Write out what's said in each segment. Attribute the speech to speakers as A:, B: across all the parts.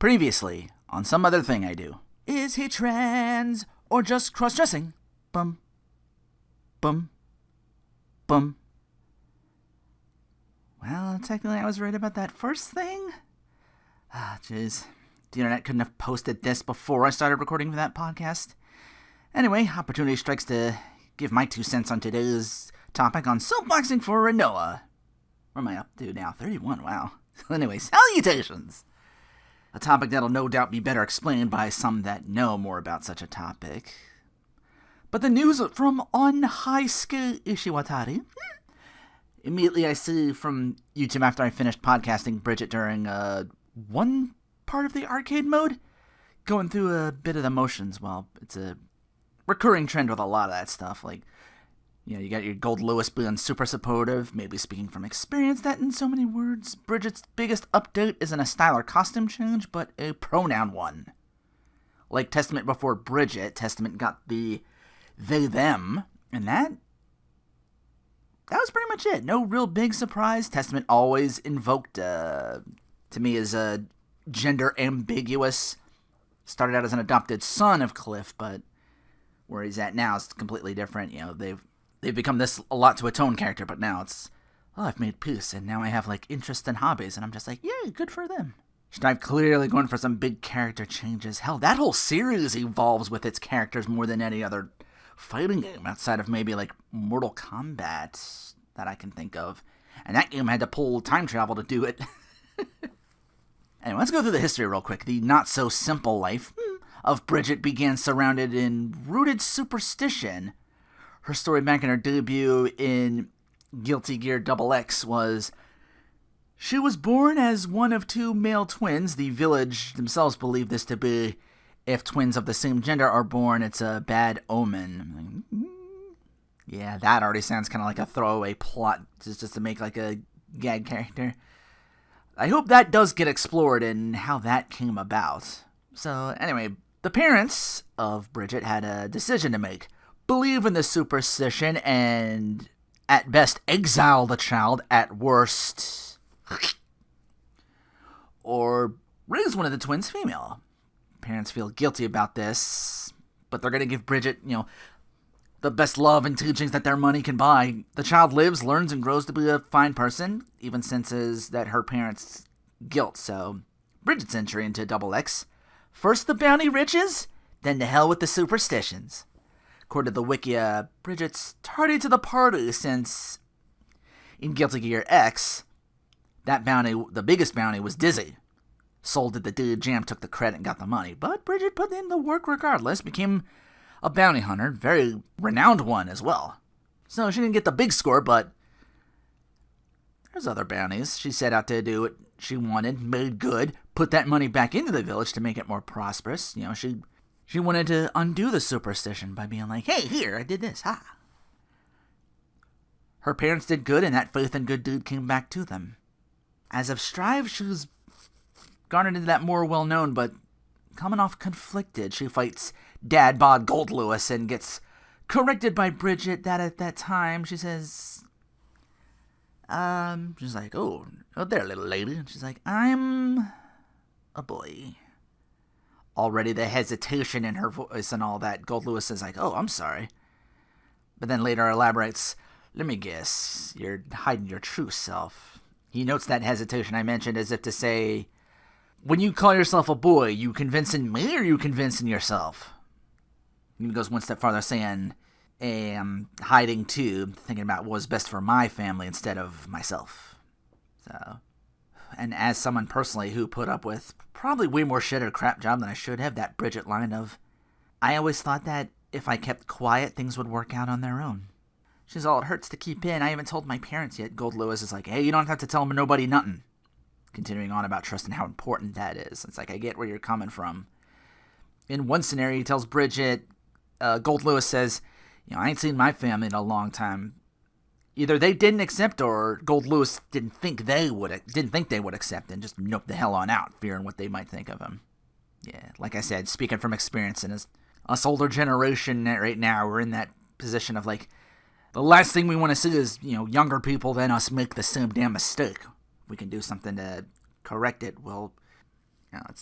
A: Previously, on some other thing I do. Is he trans or just cross-dressing? Bum. Bum. Bum. Well, technically I was right about that first thing. Jeez. The internet couldn't have posted this before I started recording for that podcast. Anyway, opportunity strikes to give my 2 cents on today's topic on Soapboxing4Rinoa. What am I up to now? 31, wow. Anyway, salutations! A topic that'll no doubt be better explained by some that know more about such a topic. But the news from On High Ski Ishiwatari. Immediately I see from YouTube after I finished podcasting Bridget during one part of the arcade mode, going through a bit of the motions. Well, it's a recurring trend with a lot of that stuff. Like, you know, you got your Goldlewis being super supportive, maybe speaking from experience, that in so many words. Bridget's biggest update isn't a style or costume change, but a pronoun one. Like Testament before Bridget, Testament got the they, them, and that was pretty much it. No real big surprise. Testament always invoked, to me, as a gender ambiguous. Started out as an adopted son of Cliff, but where he's at now is completely different. You know, they've become this a lot to atone character, but now it's, oh, I've made peace, and now I have, like, interests and hobbies, and I'm just like, yay, good for them. I'm clearly going for some big character changes. Hell, that whole series evolves with its characters more than any other fighting game outside of maybe, like, Mortal Kombat that I can think of. And that game had to pull time travel to do it. Anyway, let's go through the history real quick. The not-so-simple life of Bridget began surrounded in rooted superstition. Her story back in her debut in Guilty Gear XX was, she was born as one of 2 male twins. The village themselves believe this to be, if twins of the same gender are born, it's a bad omen. Yeah, that already sounds kind of like a throwaway plot, just to make like a gag character. I hope that does get explored and how that came about. So anyway, the parents of Bridget had a decision to make. Believe in the superstition and, at best, exile the child, at worst, or raise one of the twins female. Parents feel guilty about this, but they're going to give Bridget, you know, the best love and teachings that their money can buy. The child lives, learns, and grows to be a fine person, even senses that her parents' guilt. So, Bridget's entry into XX. First the bounty riches, then to hell with the superstitions. According to the wiki, Bridget's tardy to the party since in Guilty Gear X, that bounty, the biggest bounty, was Dizzy. Sold it the dude, Jam took the credit and got the money. But Bridget put in the work regardless, became a bounty hunter, very renowned one as well. So she didn't get the big score, but there's other bounties. She set out to do what she wanted, made good, put that money back into the village to make it more prosperous. You know, she wanted to undo the superstition by being like, hey, here, I did this, ha. Her parents did good, and that faith in good dude came back to them. As of Strive, she was garnered into that more well-known, but coming off conflicted. She fights Dad Bod Goldlewis and gets corrected by Bridget that at that time, she says, she's like, oh there, little lady. And she's like, I'm a boy. Already the hesitation in her voice and all that. Goldlewis is like, oh, I'm sorry. But then later elaborates, let me guess, you're hiding your true self. He notes that hesitation I mentioned as if to say, when you call yourself a boy, you convincing me or you convincing yourself? He goes one step farther saying, I'm hiding too, thinking about what was best for my family instead of myself. So, and as someone personally who put up with probably way more shit at a crap job than I should have, that Bridget line of, I always thought that if I kept quiet, things would work out on their own. She's all, it hurts to keep in. I haven't told my parents yet. Goldlewis is like, hey, you don't have to tell nobody nothing. Continuing on about trust and how important that is. It's like, I get where you're coming from. In one scenario, he tells Bridget, Goldlewis says, you know, I ain't seen my family in a long time. Either they didn't accept or Goldlewis didn't think they would accept and just nope the hell on out, fearing what they might think of him. Yeah, like I said, speaking from experience, and as us older generation right now, we're in that position of like, the last thing we want to see is, you know, younger people than us make the same damn mistake. We can do something to correct it. Well,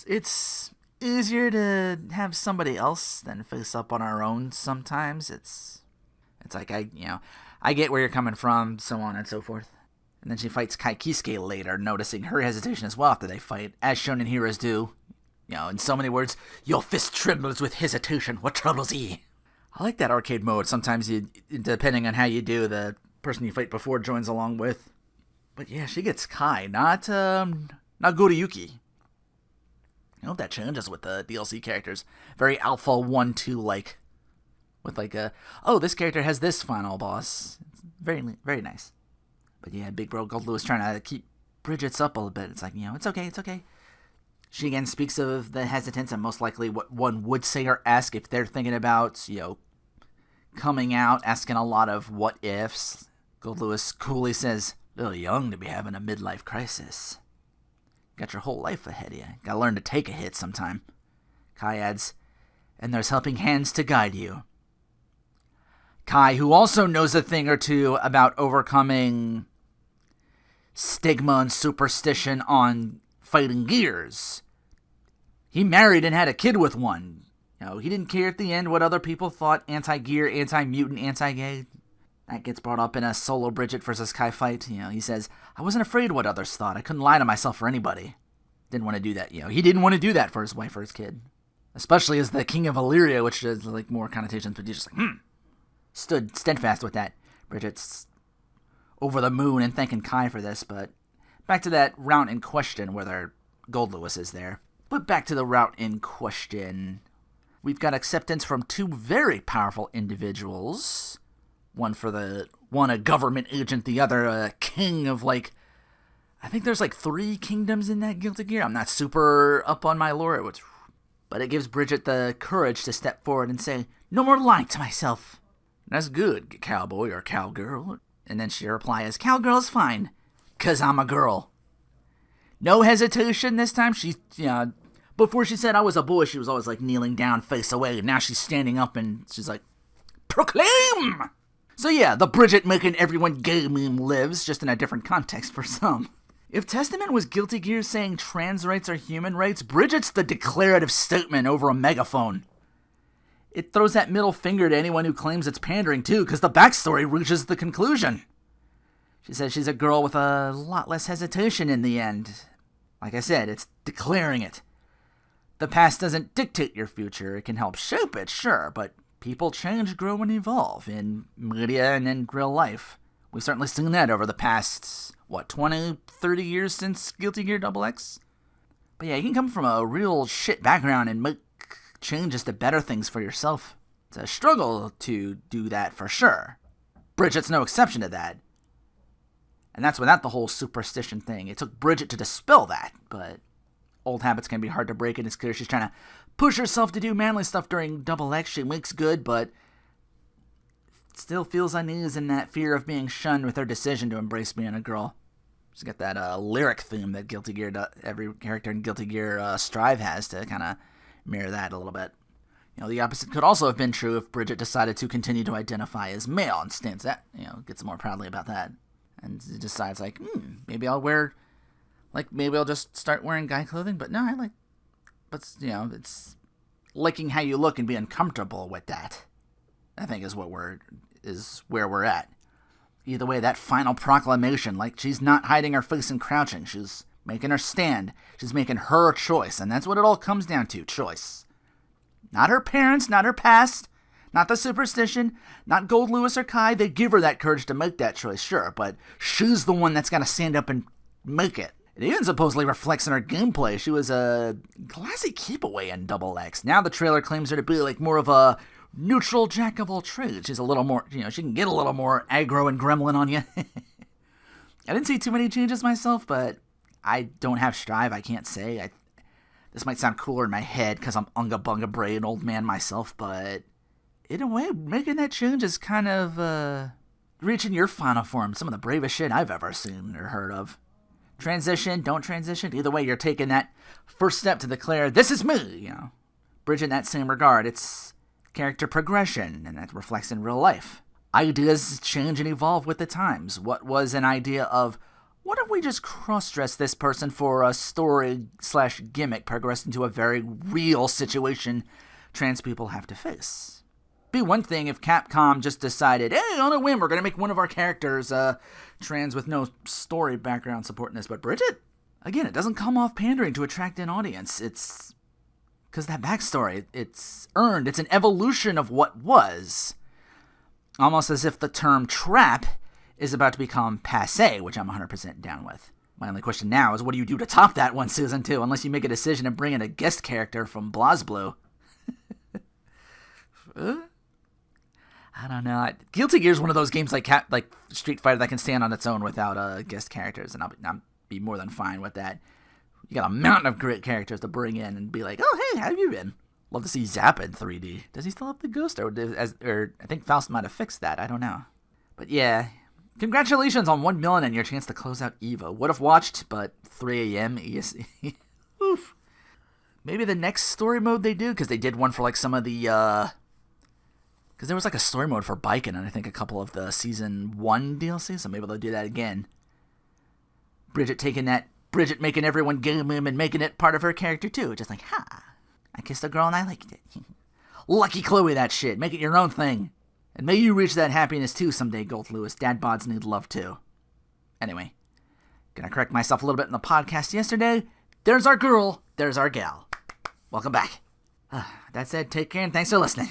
A: It's easier to have somebody else than face up on our own sometimes. It's like I get where you're coming from, so on and so forth. And then she fights Kai Kisuke later, noticing her hesitation as well after they fight, as shonen heroes do. In so many words, your fist trembles with hesitation. What troubles ye? I like that arcade mode. Sometimes depending on how you do, the person you fight before joins along with. But yeah, she gets Kai, not Goriyuki. I hope that changes with the DLC characters. Very Alpha 1-2 like. With this character has this final boss. It's very, very nice. But yeah, Big Bro Goldlewis trying to keep Bridgets up a little bit. It's like, it's okay. She again speaks of the hesitance and most likely what one would say or ask if they're thinking about, coming out, asking a lot of what ifs. Goldlewis coolly says, a little young to be having a midlife crisis. Got your whole life ahead of you. Gotta learn to take a hit sometime. Kai adds, and there's helping hands to guide you. Kai, who also knows a thing or two about overcoming stigma and superstition on fighting gears. He married and had a kid with one. He didn't care at the end what other people thought, anti-gear, anti-mutant, anti-gay. That gets brought up in a solo Bridget versus Kai fight. He says, I wasn't afraid what others thought. I couldn't lie to myself for anybody. Didn't want to do that. He didn't want to do that for his wife or his kid. Especially as the King of Illyria, which is more connotations, but he's just stood steadfast with that. Bridget's over the moon and thanking Kai for this, but back to that route in question, whether Goldlewis is there. But back to the route in question. We've got acceptance from two very powerful individuals. One a government agent, the other a king of I think there's 3 kingdoms in that Guilty Gear. I'm not super up on my lore, but it gives Bridget the courage to step forward and say, no more lying to myself. That's good, cowboy or cowgirl. And then she replies, cowgirl's fine, 'cause I'm a girl. No hesitation this time. She, before she said I was a boy, she was always kneeling down, face away. Now she's standing up and she's like, proclaim! So yeah, the Bridget making everyone gay meme lives, just in a different context for some. If Testament was Guilty Gear saying trans rights are human rights, Bridget's the declarative statement over a megaphone. It throws that middle finger to anyone who claims it's pandering too, because the backstory reaches the conclusion. She says she's a girl with a lot less hesitation in the end. Like I said, it's declaring it. The past doesn't dictate your future. It can help shape it, sure, but people change, grow, and evolve in media and in real life. We've certainly seen that over the past, 20, 30 years since Guilty Gear XX? But yeah, you can come from a real shit background and make changes to better things for yourself. It's a struggle to do that for sure. Bridget's no exception to that. And that's without the whole superstition thing. It took Bridget to dispel that, but old habits can be hard to break, and it's clear she's trying to push herself to do manly stuff during XX. She makes good, but still feels uneasy in that fear of being shunned with her decision to embrace being a girl. She's got that lyric theme that Guilty Gear, every character in Guilty Gear Strive has to kind of mirror that a little bit. The opposite could also have been true if Bridget decided to continue to identify as male and stands that, gets more proudly about that. And decides maybe I'll wear, maybe I'll just start wearing guy clothing, but no, it's liking how you look and being comfortable with that, I think is where we're at. Either way, that final proclamation, she's not hiding her face and crouching, she's making her stand, she's making her choice, and that's what it all comes down to, choice. Not her parents, not her past, not the superstition, not Goldlewis or Kai. They give her that courage to make that choice, sure, but she's the one that's got to stand up and make it. It even supposedly reflects in her gameplay. She was a classy keep-away in XX. Now the trailer claims her to be more of a neutral jack of all trades. She's a little more, she can get a little more aggro and gremlin on you. I didn't see too many changes myself, but I don't have Strive. I can't say. This might sound cooler in my head because I'm unga bunga brain old man myself, but in a way, making that change is kind of reaching your final form. Some of the bravest shit I've ever seen or heard of. Transition, don't transition. Either way, you're taking that first step to declare, this is me, Bridget, in that same regard, it's character progression, and that reflects in real life. Ideas change and evolve with the times. What was an idea of What if we just cross-dress this person for a story/gimmick progressed into a very real situation trans people have to face? Be one thing if Capcom just decided, hey, on a whim, we're going to make one of our characters trans with no story background supporting this. But Bridget, again, it doesn't come off pandering to attract an audience. It's because that backstory, it's earned. It's an evolution of what was. Almost as if the term trap is about to become passé, which I'm 100% down with. My only question now is, what do you do to top that one season 2, unless you make a decision and bring in a guest character from BlazBlue? I don't know. Guilty Gear is one of those games like Street Fighter that can stand on its own without guest characters, and I'll be more than fine with that. You got a mountain of great characters to bring in and be like, oh, hey, how have you been? Love to see Zappa in 3D. Does he still have the ghost? Or I think Faust might have fixed that. I don't know. But yeah, congratulations on 1 million and your chance to close out EVO. Would have watched, but 3 a.m. ESC. Oof. Maybe the next story mode they do, because they did one for like some of the, because there was like a story mode for biking, and I think a couple of the season 1 DLC, so maybe they'll do that again. Bridget making everyone game him and making it part of her character too. Just like, I kissed a girl and I liked it. Lucky Chloe, that shit. Make it your own thing. And may you reach that happiness too someday, Goldlewis. Dad bods need love too. Anyway, gonna correct myself a little bit in the podcast yesterday. There's our girl, there's our gal. Welcome back. That said, take care and thanks for listening.